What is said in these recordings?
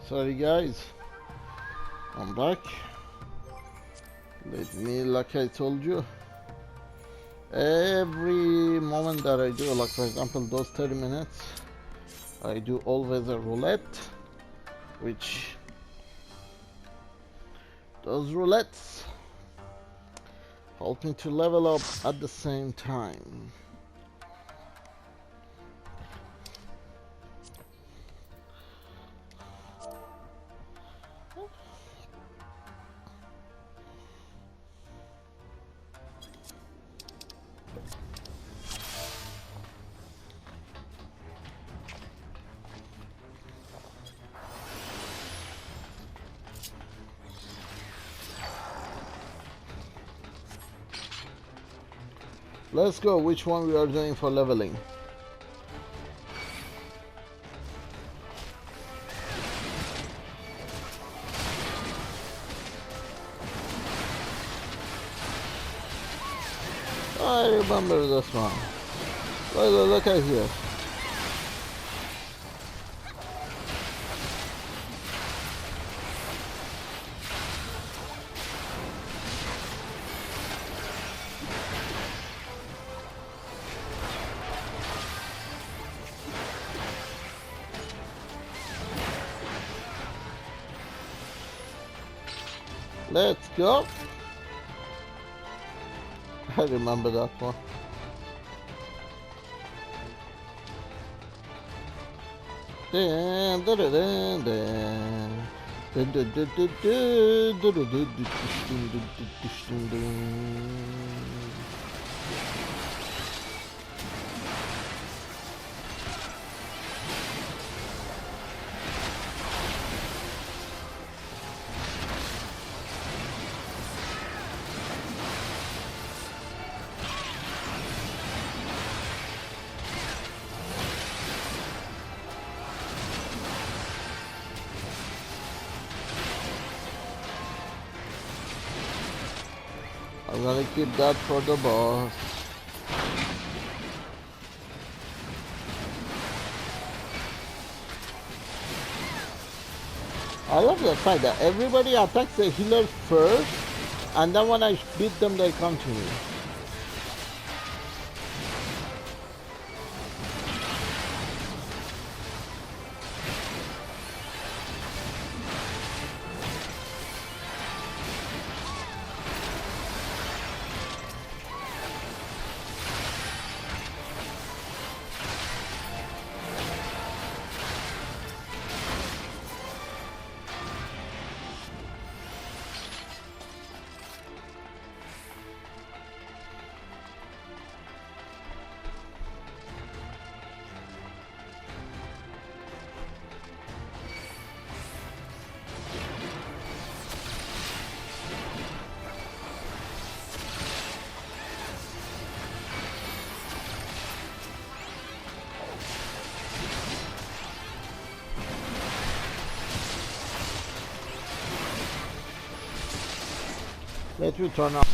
Sorry guys, I'm back. Let me, like I told you, every moment that I do, like for example those 30 minutes, I do always a roulette, which those roulettes help me to level up at the same time. Let's go, which one we are doing for leveling? I remember this one. Look at here. Let's go. I remember that one. I'm gonna keep that for the boss. I love the fact that everybody attacks the healer first, and then when I beat them, they come to me. Let me turn off.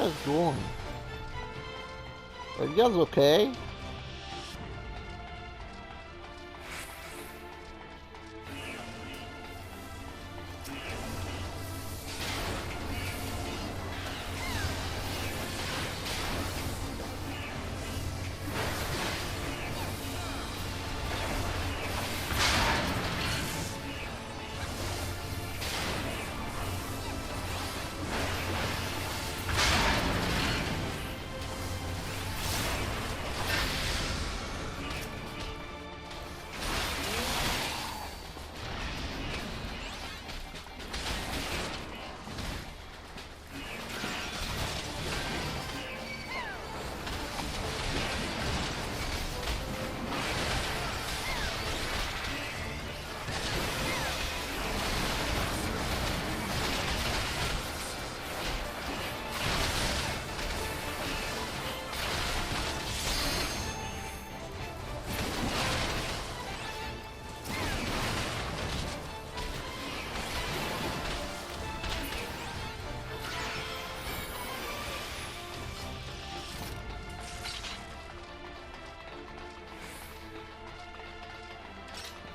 guys doing? Are you guys okay?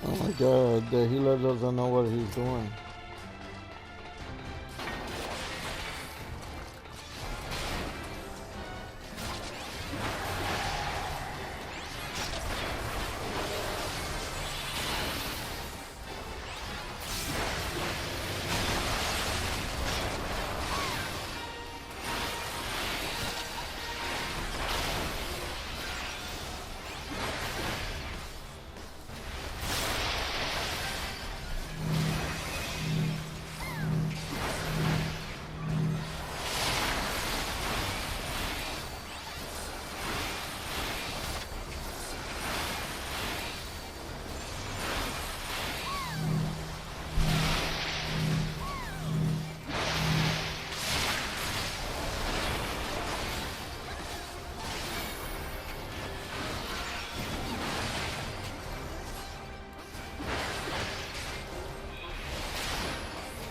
Oh my god, the healer doesn't know what he's doing.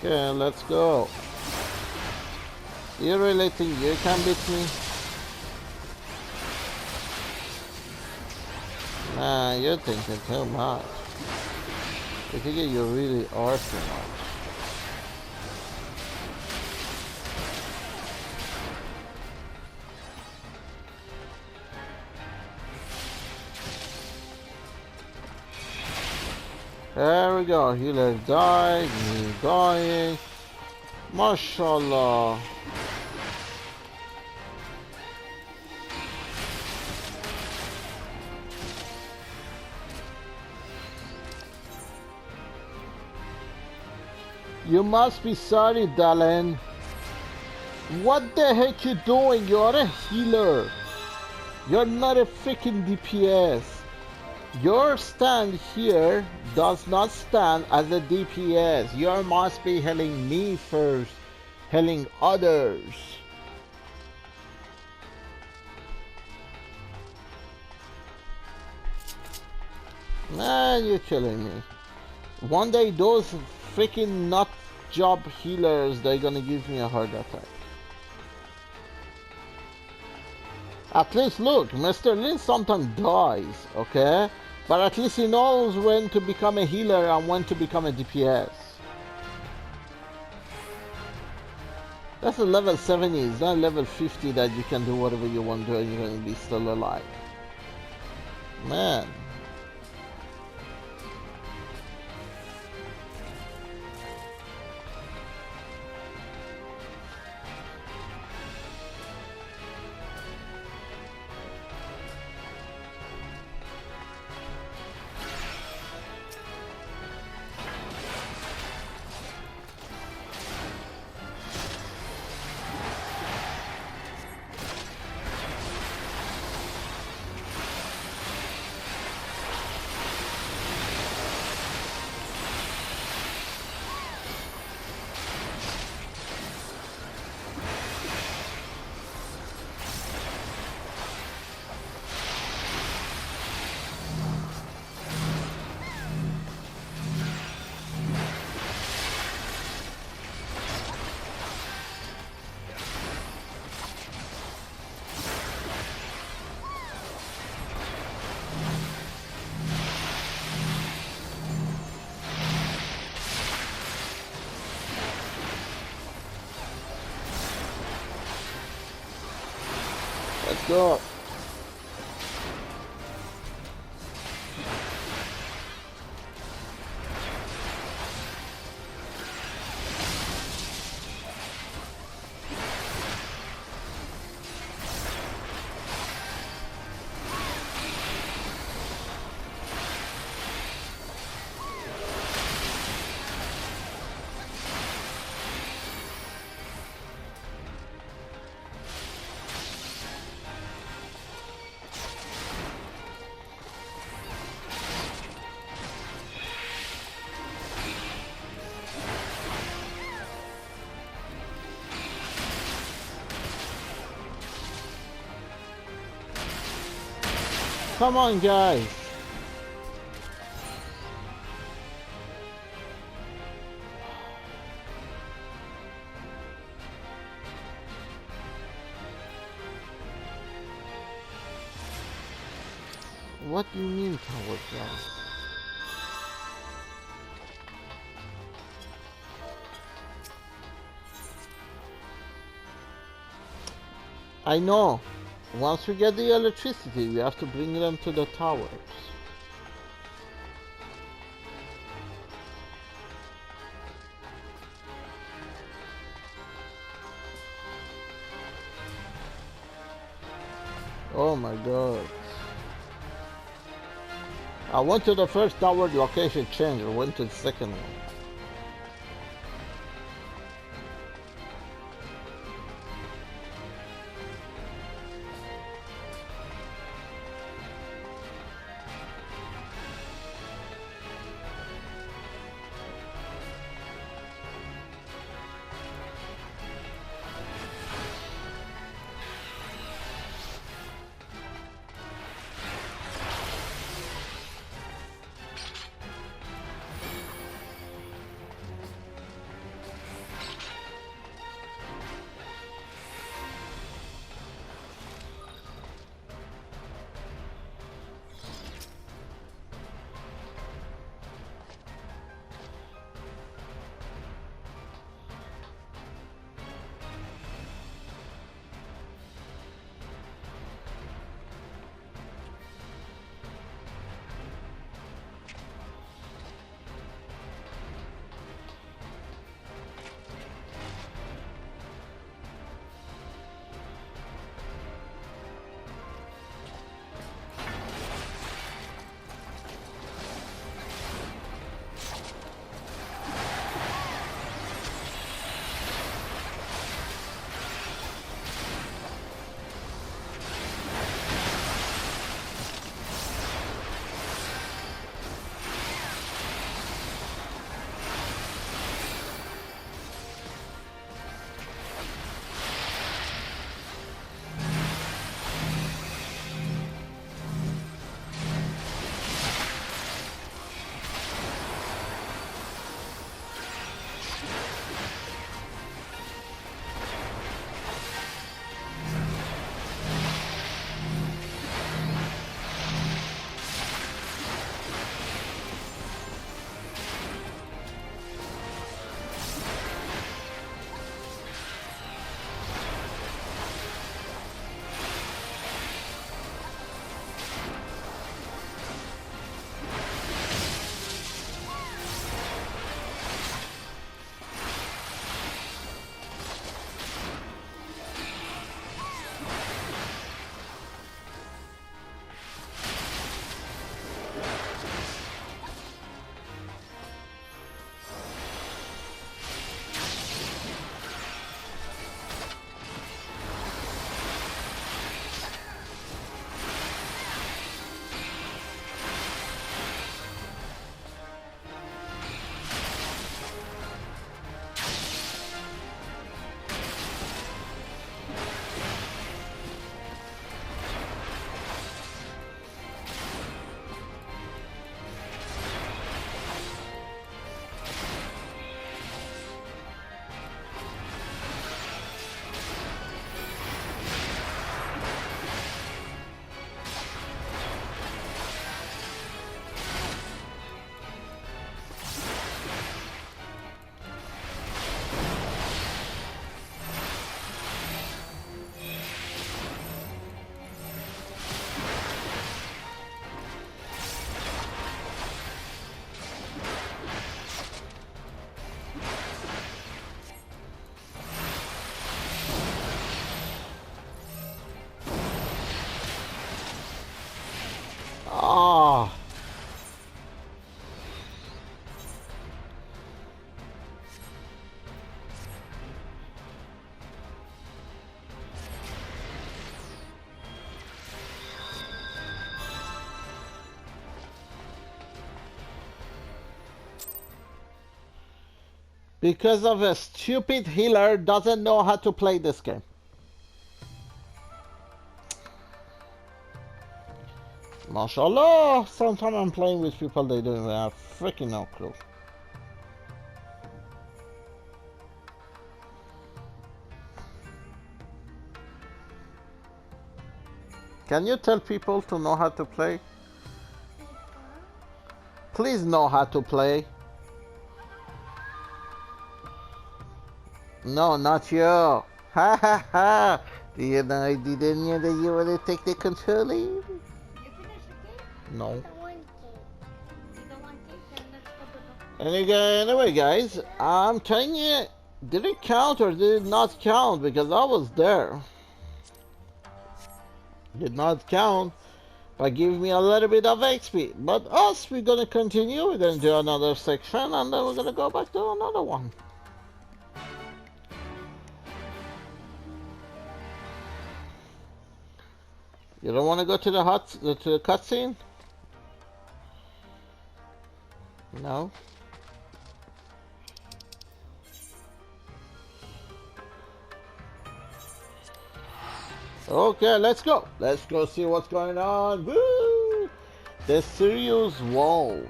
Okay, let's go. You really think you can beat me? Nah, you're thinking too much. I think you really are too much. There we go, healer died, me dying. MashaAllah. You must be sorry, darling. What the heck you doing? You're a healer. You're not a freaking DPS. Your stand here does not stand as a DPS. You must be healing me first, healing others. Nah, you're killing me. One day those freaking nut job healers, they're gonna give me a heart attack. At least look, Mr. Lin sometimes dies, okay? But at least he knows when to become a healer and when to become a DPS. That's a level 70, it's not level 50 that you can do whatever you want to do and you're gonna be still alive. Man. god. Come on, guys. What do you mean, coward guy? I know. Once we get the electricity, we have to bring them to the towers. Oh my god. I went to the first tower, the location changed. I went to the second one. Because of a stupid healer doesn't know how to play this game. MashaAllah, sometimes I'm playing with people they don't even have freaking no clue. Can you tell people to know how to play? Please know how to play. No, not you. Ha ha ha. Do you know I didn't know that you want to take the controller? You finished the game? No. I want to. You don't want to? Then let's go to the... Anyway, guys, I'm telling you, did it count or did it not count? Because I was there. Did not count, but give me a little bit of XP. But us, we're gonna continue. We're gonna do another section, and then we're gonna go back to another one. You don't want to go to the cutscene? No. Okay, let's go. Let's go see what's going on. Woo! The serious wall.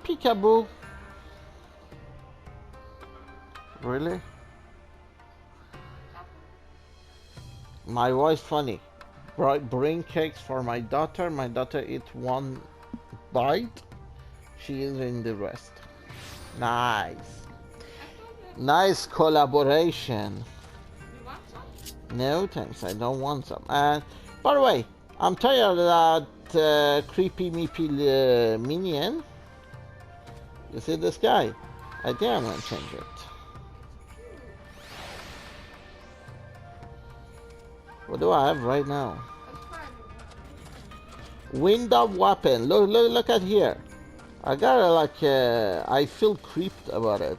Peekaboo. Really? My voice funny. Bring cakes for my daughter. My daughter eat one bite. She is in the rest. Nice. Nice collaboration. You want some? No thanks, I don't want some. And by the way, I'm tired of that creepy meepy minion. You see this guy? I think I'm gonna change it. What do I have right now? Wind up weapon. Look at here. I got like I feel creeped about it.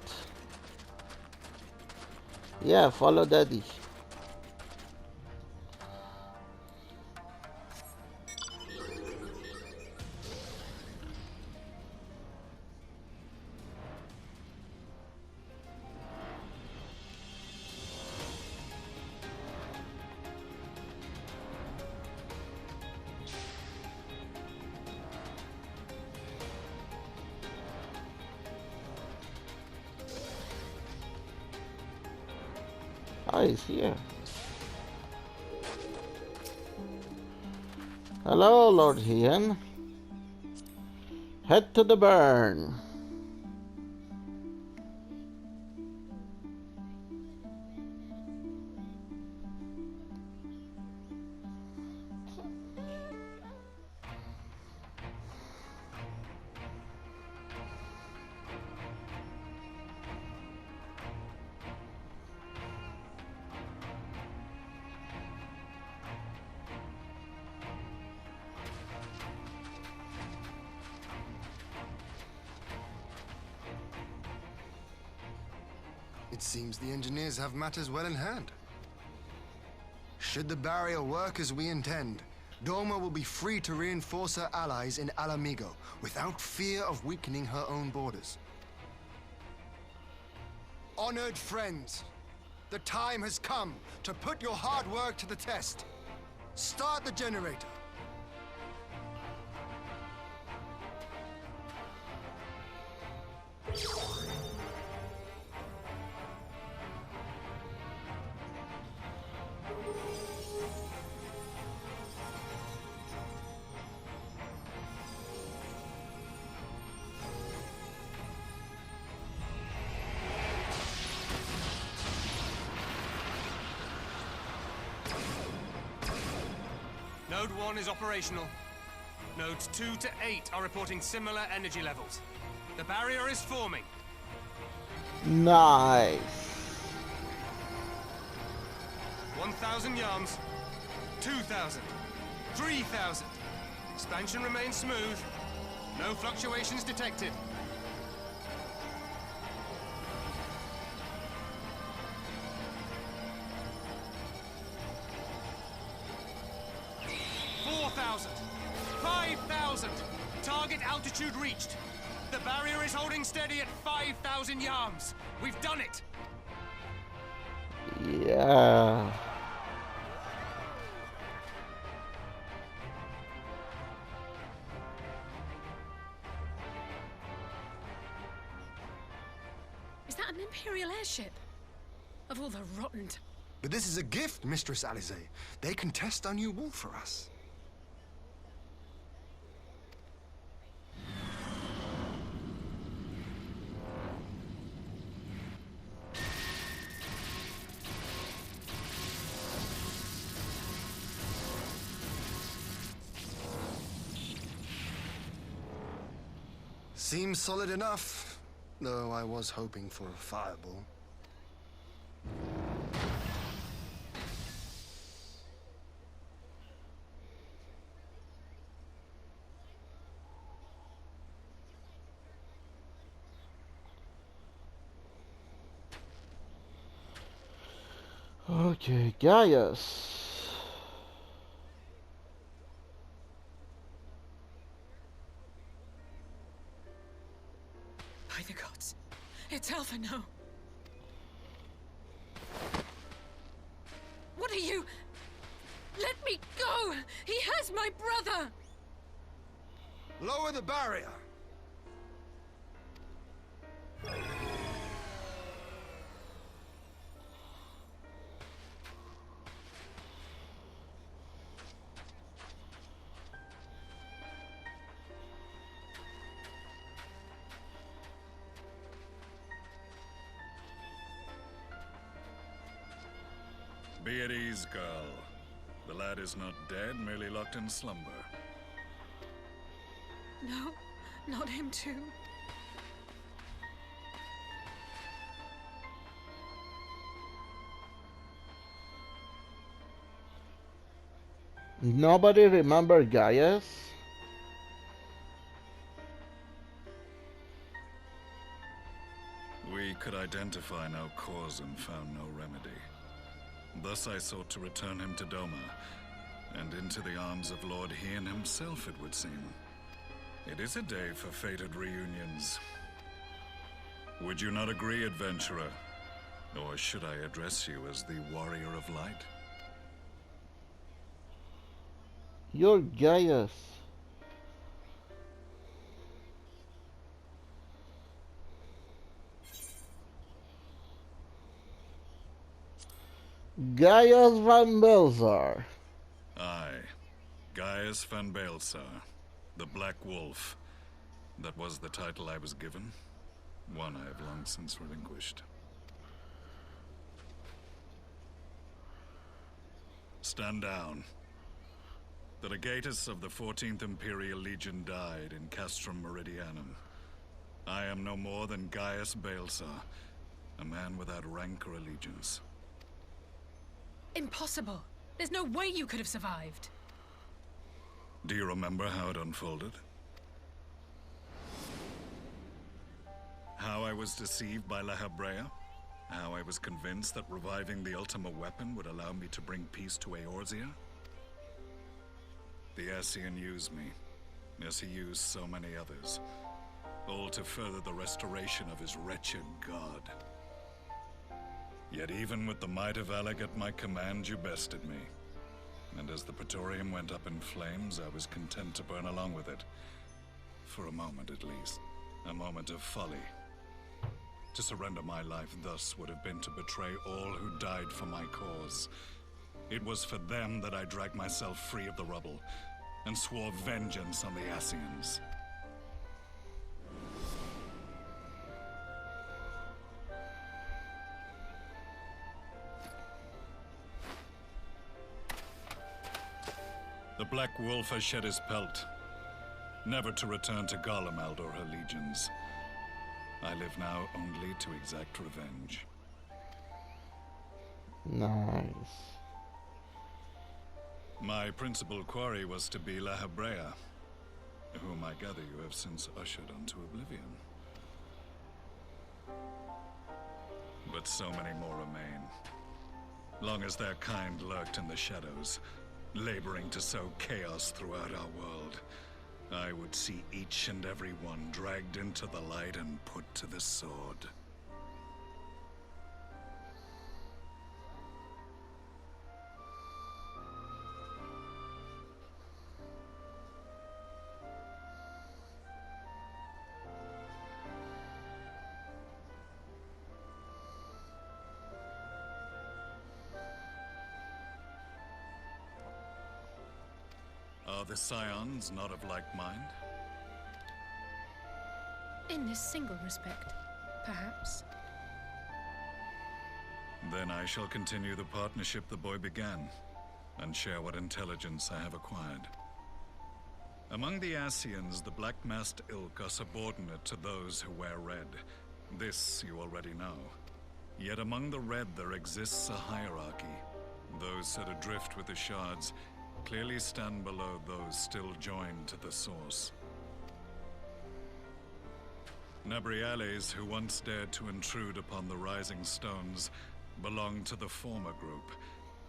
Yeah, follow daddy. Oh, he's here. Hello, Lord Ian. Head to the burn. It seems the engineers have matters well in hand. Should the barrier work as we intend, Doma will be free to reinforce her allies in Alamigo without fear of weakening her own borders. Honored friends, the time has come to put your hard work to the test. Start the generator. Node 1 is operational. Nodes 2 to 8 are reporting similar energy levels. The barrier is forming. Nice. 1,000 yards. 2,000. 3,000. Expansion remains smooth. No fluctuations detected. 4,000. 5,000. Target altitude reached. The barrier is holding steady at 5,000 yards. We've done it. Yeah. Is that an Imperial airship? Of all the rotten... But this is a gift, Mistress Alize. They can test our new wall for us. Seems solid enough, though I was hoping for a fireball. Okay, Gaius. By the gods. It's Alpha now. What are you? Let me go! He has my brother! Lower the barrier! Be at ease, girl. The lad is not dead, merely locked in slumber. No, not him too. Nobody remember Gaius? We could identify no cause and found no remedy. Thus I sought to return him to Doma, and into the arms of Lord Hien himself, it would seem. It is a day for fated reunions. Would you not agree, adventurer? Or should I address you as the Warrior of Light? You're Gaius. Gaius van Belzar. Aye, Gaius van Baelsar, the Black Wolf. That was the title I was given, one I have long since relinquished. Stand down. The legatus of the 14th Imperial Legion died in Castrum Meridianum. I am no more than Gaius Baelsar, a man without rank or allegiance. Impossible. There's no way you could have survived. Do you remember how it unfolded? How I was deceived by La Habrea? How I was convinced that reviving the Ultima weapon would allow me to bring peace to Eorzea? The Ascian used me, as he used so many others, all to further the restoration of his wretched god. Yet even with the might of Alec at my command, you bested me. And as the Praetorium went up in flames, I was content to burn along with it. For a moment at least. A moment of folly. To surrender my life thus would have been to betray all who died for my cause. It was for them that I dragged myself free of the rubble, and swore vengeance on the Ascians. The Black Wolf has shed his pelt, never to return to Garlemald or her legions. I live now only to exact revenge. Nice. My principal quarry was to be La Habrea, whom I gather you have since ushered onto oblivion. But so many more remain. Long as their kind lurked in the shadows, laboring to sow chaos throughout our world. I would see each and every one dragged into the light and put to the sword. Are the Scions not of like mind? In this single respect, perhaps. Then I shall continue the partnership the boy began, and share what intelligence I have acquired. Among the Ascians, the Black-Masked Ilk are subordinate to those who wear red. This you already know. Yet among the red there exists a hierarchy. Those set adrift with the shards clearly stand below those still joined to the source. Nabriales, who once dared to intrude upon the Rising Stones, belonged to the former group,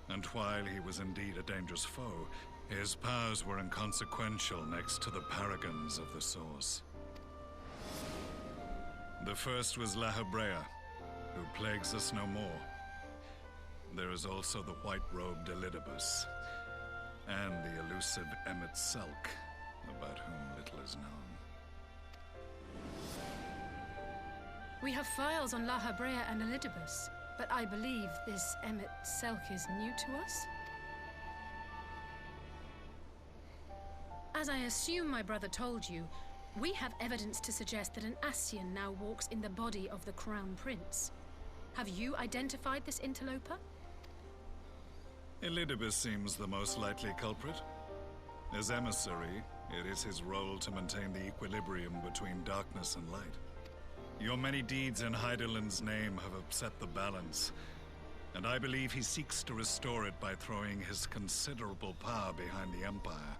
and while he was indeed a dangerous foe, his powers were inconsequential next to the paragons of the source. The first was La Hebrea, who plagues us no more. There is also the white-robed Elidibus, and the elusive Emmet Selk, about whom little is known. We have files on La Hebrea and Elidibus, but I believe this Emmet Selk is new to us? As I assume my brother told you, we have evidence to suggest that an Ascian now walks in the body of the Crown Prince. Have you identified this interloper? Elidibus seems the most likely culprit. As emissary, it is his role to maintain the equilibrium between darkness and light. Your many deeds in Hydaelyn's name have upset the balance, and I believe he seeks to restore it by throwing his considerable power behind the Empire.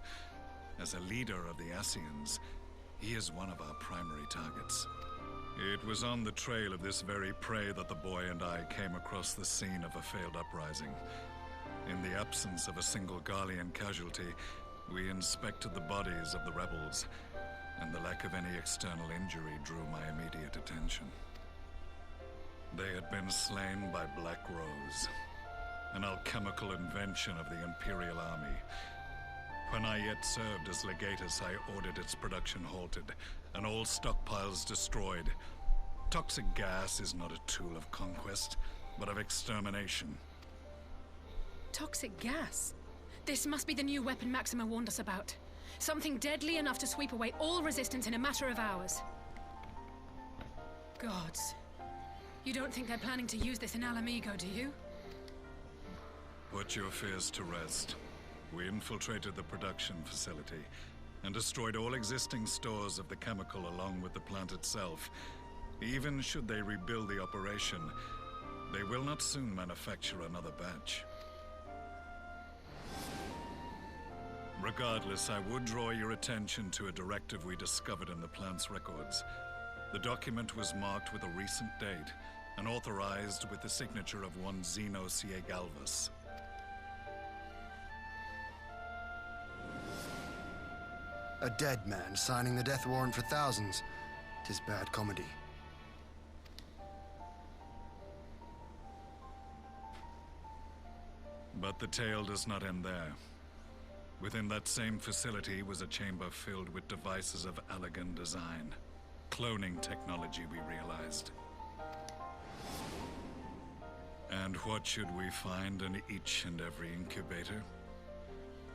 As a leader of the Ascians, he is one of our primary targets. It was on the trail of this very prey that the boy and I came across the scene of a failed uprising. In the absence of a single Garlean casualty, we inspected the bodies of the rebels, and the lack of any external injury drew my immediate attention. They had been slain by Black Rose, an alchemical invention of the Imperial Army. When I yet served as legatus, I ordered its production halted, and all stockpiles destroyed. Toxic gas is not a tool of conquest, but of extermination. Toxic gas? This must be the new weapon Maxima warned us about. Something deadly enough to sweep away all resistance in a matter of hours. Gods. You don't think they're planning to use this in Alamigo, do you? Put your fears to rest. We infiltrated the production facility and destroyed all existing stores of the chemical along with the plant itself. Even should they rebuild the operation, they will not soon manufacture another batch. Regardless, I would draw your attention to a directive we discovered in the plant's records. The document was marked with a recent date and authorized with the signature of one Zeno Ciegalvus. A dead man signing the death warrant for thousands. 'Tis bad comedy. But the tale does not end there. Within that same facility was a chamber filled with devices of elegant design. Cloning technology, we realized. And what should we find in each and every incubator?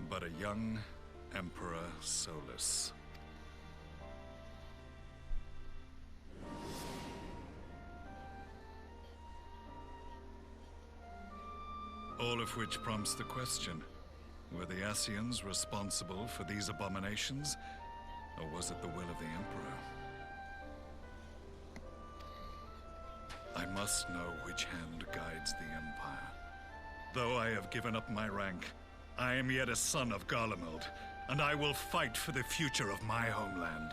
But a young Emperor Solus. All of which prompts the question, were the Ascians responsible for these abominations, or was it the will of the Emperor? I must know which hand guides the Empire. Though I have given up my rank, I am yet a son of Garlemald, and I will fight for the future of my homeland.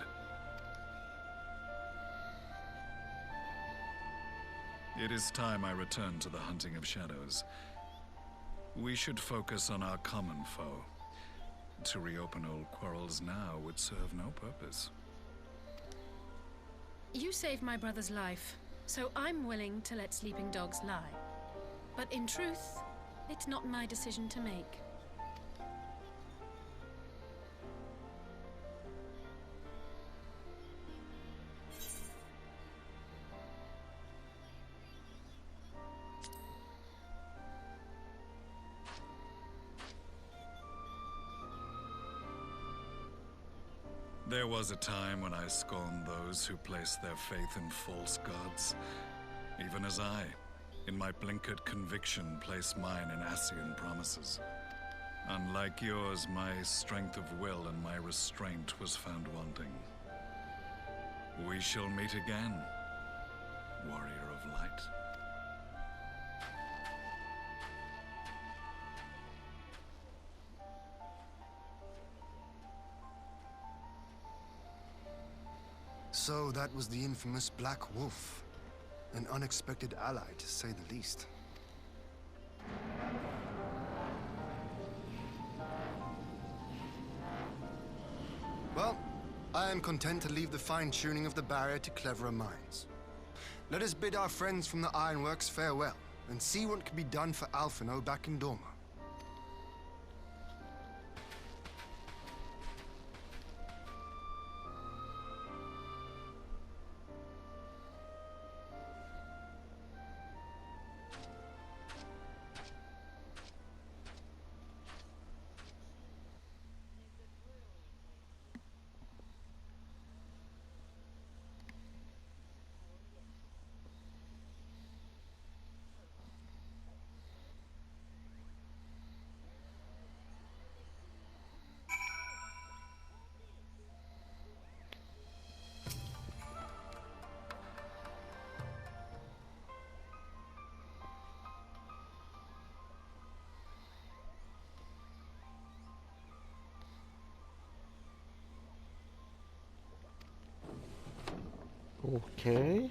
It is time I return to the hunting of shadows. We should focus on our common foe. To reopen old quarrels now would serve no purpose. You saved my brother's life, so I'm willing to let sleeping dogs lie. But in truth, it's not my decision to make. There was a time when I scorned those who placed their faith in false gods, even as I, in my blinkered conviction, place mine in Ascian promises. Unlike yours, my strength of will and my restraint was found wanting. We shall meet again, warrior of light. So that was the infamous Black Wolf. An unexpected ally, to say the least. Well, I am content to leave the fine-tuning of the barrier to cleverer minds. Let us bid our friends from the Ironworks farewell, and see what can be done for Alphino back in Dorma. Okay.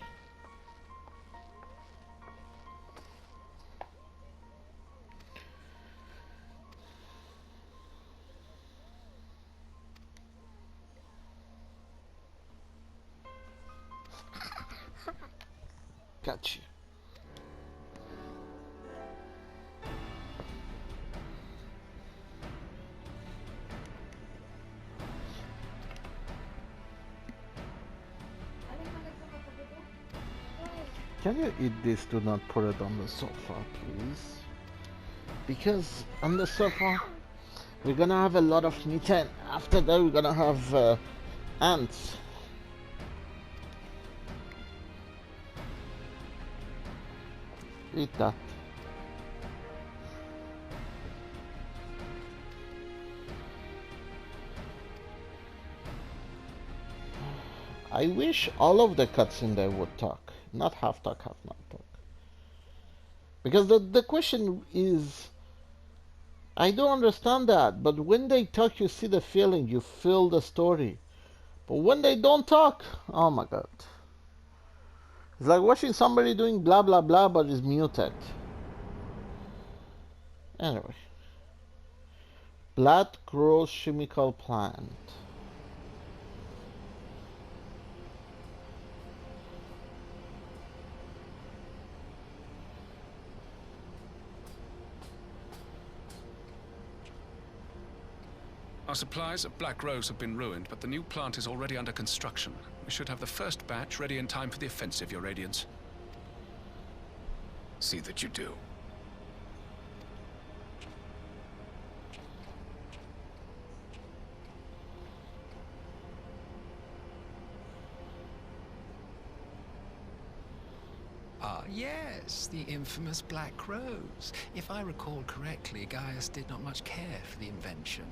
Gotcha. Can you eat this? Do not put it on the sofa, please. Because on the sofa, we're gonna have a lot of meat, and after that, we're gonna have ants. Eat that. I wish all of the cuts in there would talk. Not half talk, half not talk. Because the question is, I don't understand that, but when they talk, you see the feeling, you feel the story. But when they don't talk, oh my god. It's like watching somebody doing blah blah blah, but is muted. Anyway. Blood grows chemical plant. Our supplies of Black Rose have been ruined, but the new plant is already under construction. We should have the first batch ready in time for the offensive, Your Radiance. See that you do. Ah, yes, the infamous Black Rose. If I recall correctly, Gaius did not much care for the invention.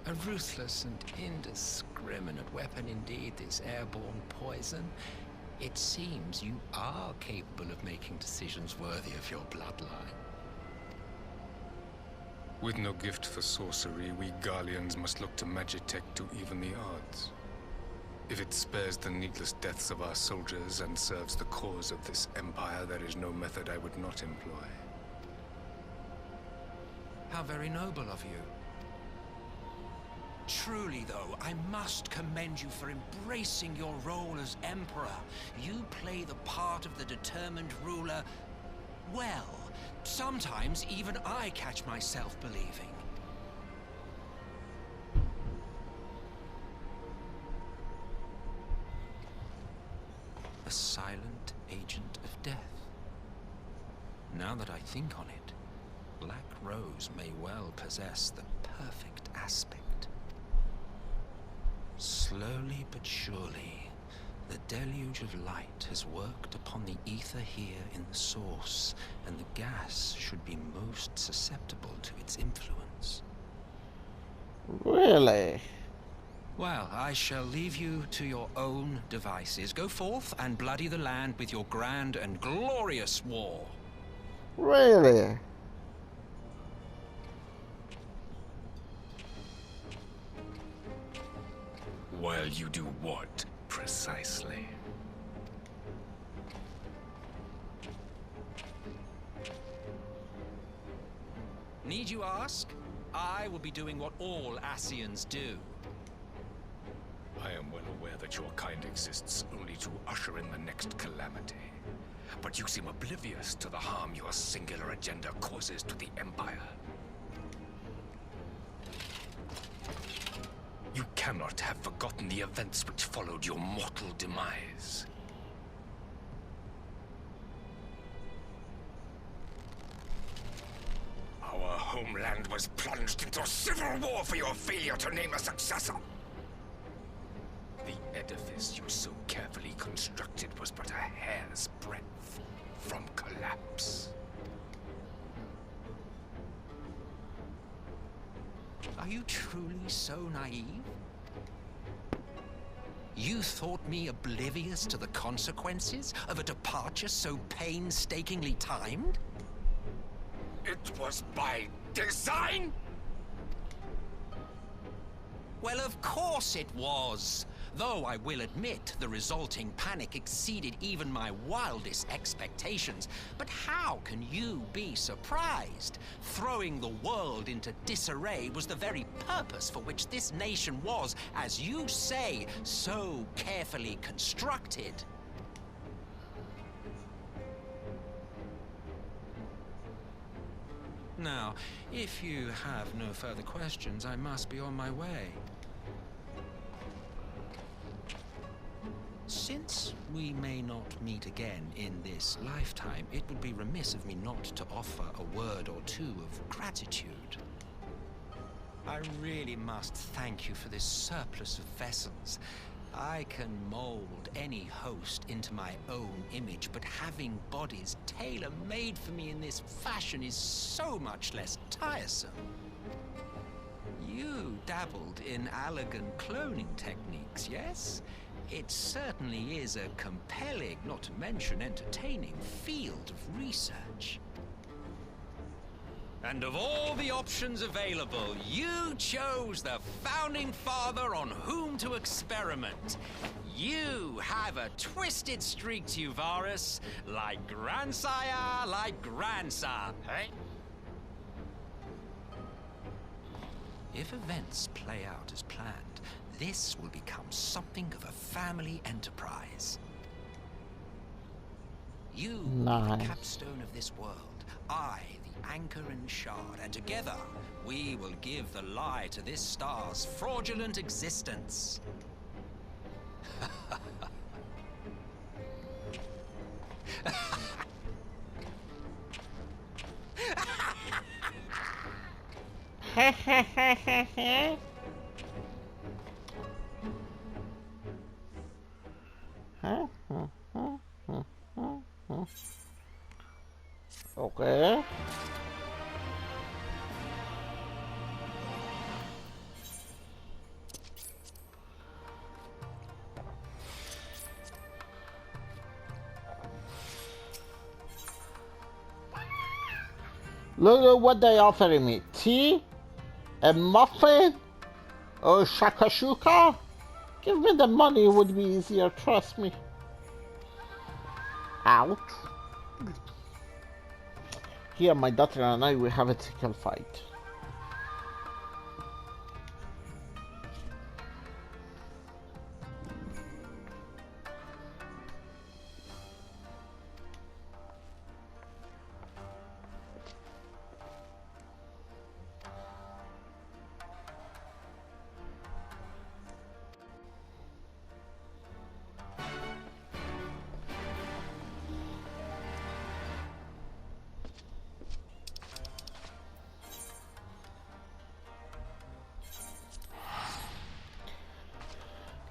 A ruthless and indiscriminate weapon indeed, this airborne poison. It seems you are capable of making decisions worthy of your bloodline. With no gift for sorcery, we Garleans must look to Magitech to even the odds. If it spares the needless deaths of our soldiers and serves the cause of this empire, there is no method I would not employ. How very noble of you. Truly, though, I must commend you for embracing your role as Emperor. You play the part of the determined ruler well. Sometimes even I catch myself believing. A silent agent of death. Now that I think on it, Black Rose may well possess the perfect aspect. Slowly but surely, the deluge of light has worked upon the ether here in the source, and the gas should be most susceptible to its influence. Really? Well, I shall leave you to your own devices. Go forth and bloody the land with your grand and glorious war. Really? While you do what, precisely? Need you ask? I will be doing what all Ascians do. I am well aware that your kind exists only to usher in the next calamity. But you seem oblivious to the harm your singular agenda causes to the Empire. You cannot have forgotten the events which followed your mortal demise. Our homeland was plunged into civil war for your failure to name a successor. The edifice you so carefully constructed was but a hair's breadth from collapse. Are you truly so naive? You thought me oblivious to the consequences of a departure so painstakingly timed? It was by design? Well, of course it was. Though I will admit the resulting panic exceeded even my wildest expectations. But how can you be surprised? Throwing the world into disarray was the very purpose for which this nation was, as you say, so carefully constructed. Now, if you have no further questions, I must be on my way. Since we may not meet again in this lifetime, it would be remiss of me not to offer a word or two of gratitude. I really must thank you for this surplus of vessels. I can mold any host into my own image, but having bodies tailor-made for me in this fashion is so much less tiresome. You dabbled in Allergan cloning techniques, yes? It certainly is a compelling, not to mention entertaining, field of research. And of all the options available, you chose the founding father on whom to experiment. You have a twisted streak to you, Varus, like grandsire, like grandsire, eh? If events play out as planned, this will become something of a family enterprise. You are the capstone of this world, I the anchor and shard, and together we will give the lie to this star's fraudulent existence. Okay. Look at what they offering me. Tea? A muffin? Or shakashuka? Give me the money, it would be easier, trust me. Ouch. Here, my daughter and I will have a tickle fight.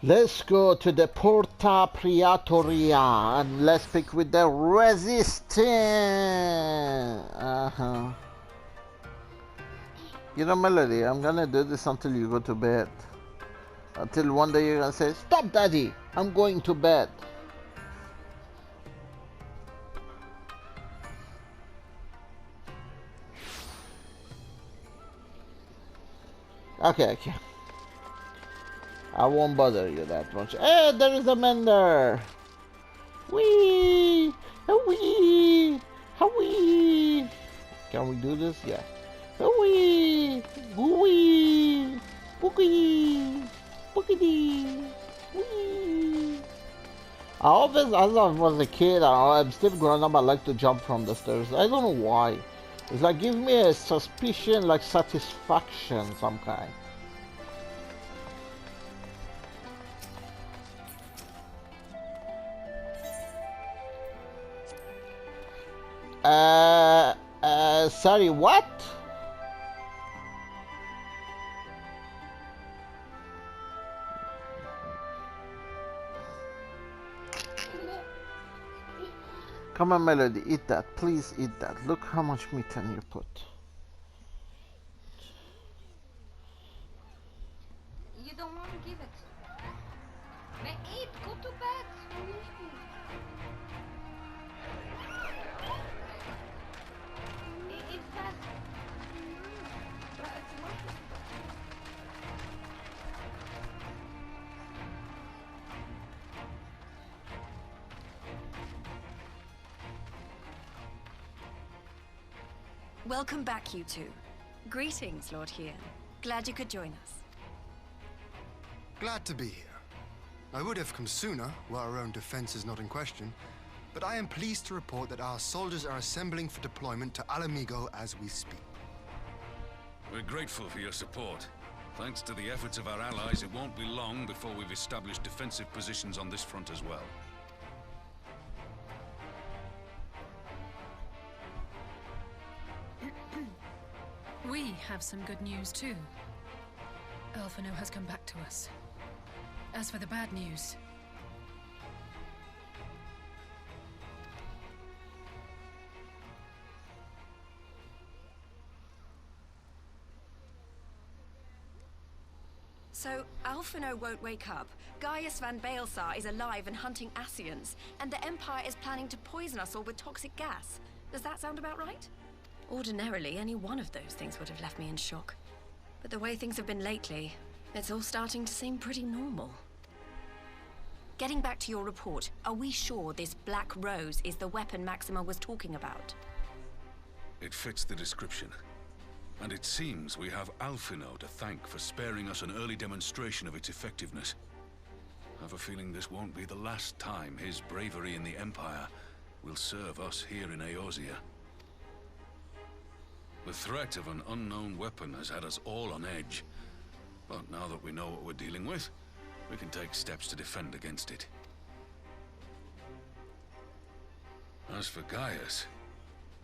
Let's go to the Porta Praetoria and let's speak with the Resistance. You know, Melody, I'm gonna do this until you go to bed. Until one day you're gonna say, "Stop, Daddy, I'm going to bed." Okay. I won't bother you that much. Hey, there is a mender! Wee! Wee! Wee! Can we do this? Yeah. Wee! Wee! Boogie! Boogity! Wee! I always, as I was a kid, I'm still growing up, I like to jump from the stairs. I don't know why. It's like, give me a suspicion, like satisfaction, some kind. Sorry, what? Come on, Melody, eat that. Please eat that. Look how much meat can you put. You don't want to give it. But eat, go to bed. Eat fast. Welcome back, you two. Greetings, Lord Hien. Glad you could join us. Glad to be here. I would have come sooner, were our own defense is not in question, but I am pleased to report that our soldiers are assembling for deployment to Alamigo as we speak. We're grateful for your support. Thanks to the efforts of our allies, it won't be long before we've established defensive positions on this front as well. We have some good news too. Alphino has come back to us. As for the bad news, so, Alphino won't wake up, Gaius van Baelsar is alive and hunting Ascians, and the Empire is planning to poison us all with toxic gas. Does that sound about right? Ordinarily, any one of those things would have left me in shock. But the way things have been lately, it's all starting to seem pretty normal. Getting back to your report, are we sure this Black Rose is the weapon Maxima was talking about? It fits the description. And it seems we have Alphino to thank for sparing us an early demonstration of its effectiveness. I have a feeling this won't be the last time his bravery in the Empire will serve us here in Eorzea. The threat of an unknown weapon has had us all on edge. But now that we know what we're dealing with, we can take steps to defend against it. As for Gaius,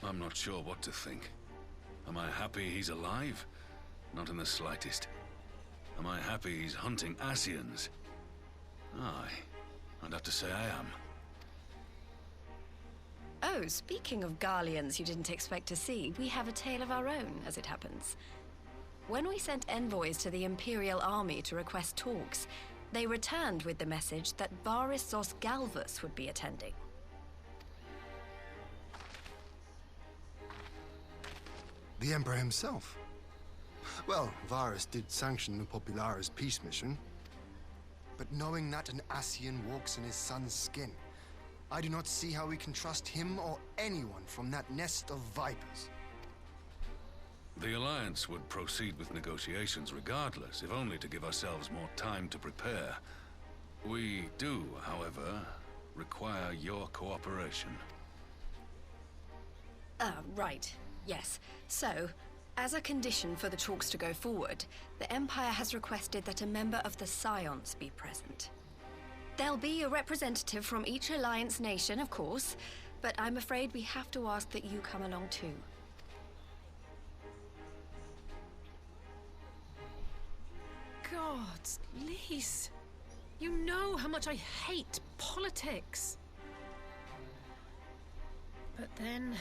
I'm not sure what to think. Am I happy he's alive? Not in the slightest. Am I happy he's hunting Ascians? Aye, I'd have to say I am. Oh, speaking of Garleans you didn't expect to see, we have a tale of our own, as it happens. When we sent envoys to the Imperial Army to request talks, they returned with the message that Varys Zos Galvus would be attending. The Emperor himself. Well, Varys did sanction the Popularis peace mission. But knowing that an Ascian walks in his son's skin, I do not see how we can trust him or anyone from that nest of vipers. The Alliance would proceed with negotiations regardless, if only to give ourselves more time to prepare. We do, however, require your cooperation. Right. Yes. So, as a condition for the talks to go forward, the Empire has requested that a member of the Scions be present. There'll be a representative from each Alliance nation, of course, but I'm afraid we have to ask that you come along too. Gods, Lise, you know how much I hate politics. But then,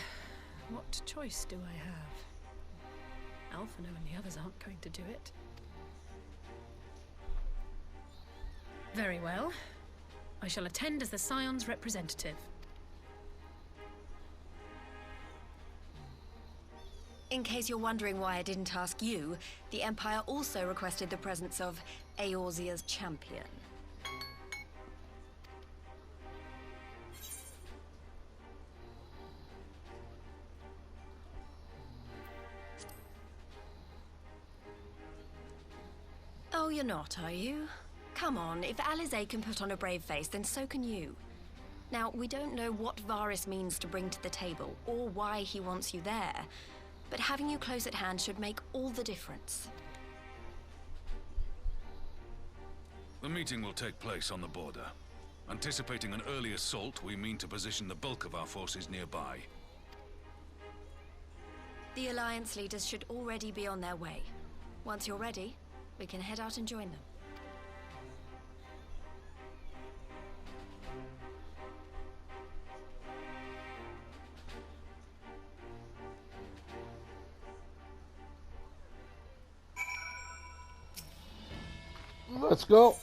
what choice do I have? Alphino and the others aren't going to do it. Very well. I shall attend as the Scion's representative. In case you're wondering why I didn't ask you, the Empire also requested the presence of Eorzea's champion. Oh, you're not, are you? Come on, if Alizé can put on a brave face, then so can you. Now, we don't know what Varys means to bring to the table, or why he wants you there, but having you close at hand should make all the difference. The meeting will take place on the border. Anticipating an early assault, we mean to position the bulk of our forces nearby. The Alliance leaders should already be on their way. Once you're ready, we can head out and join them. Let's go.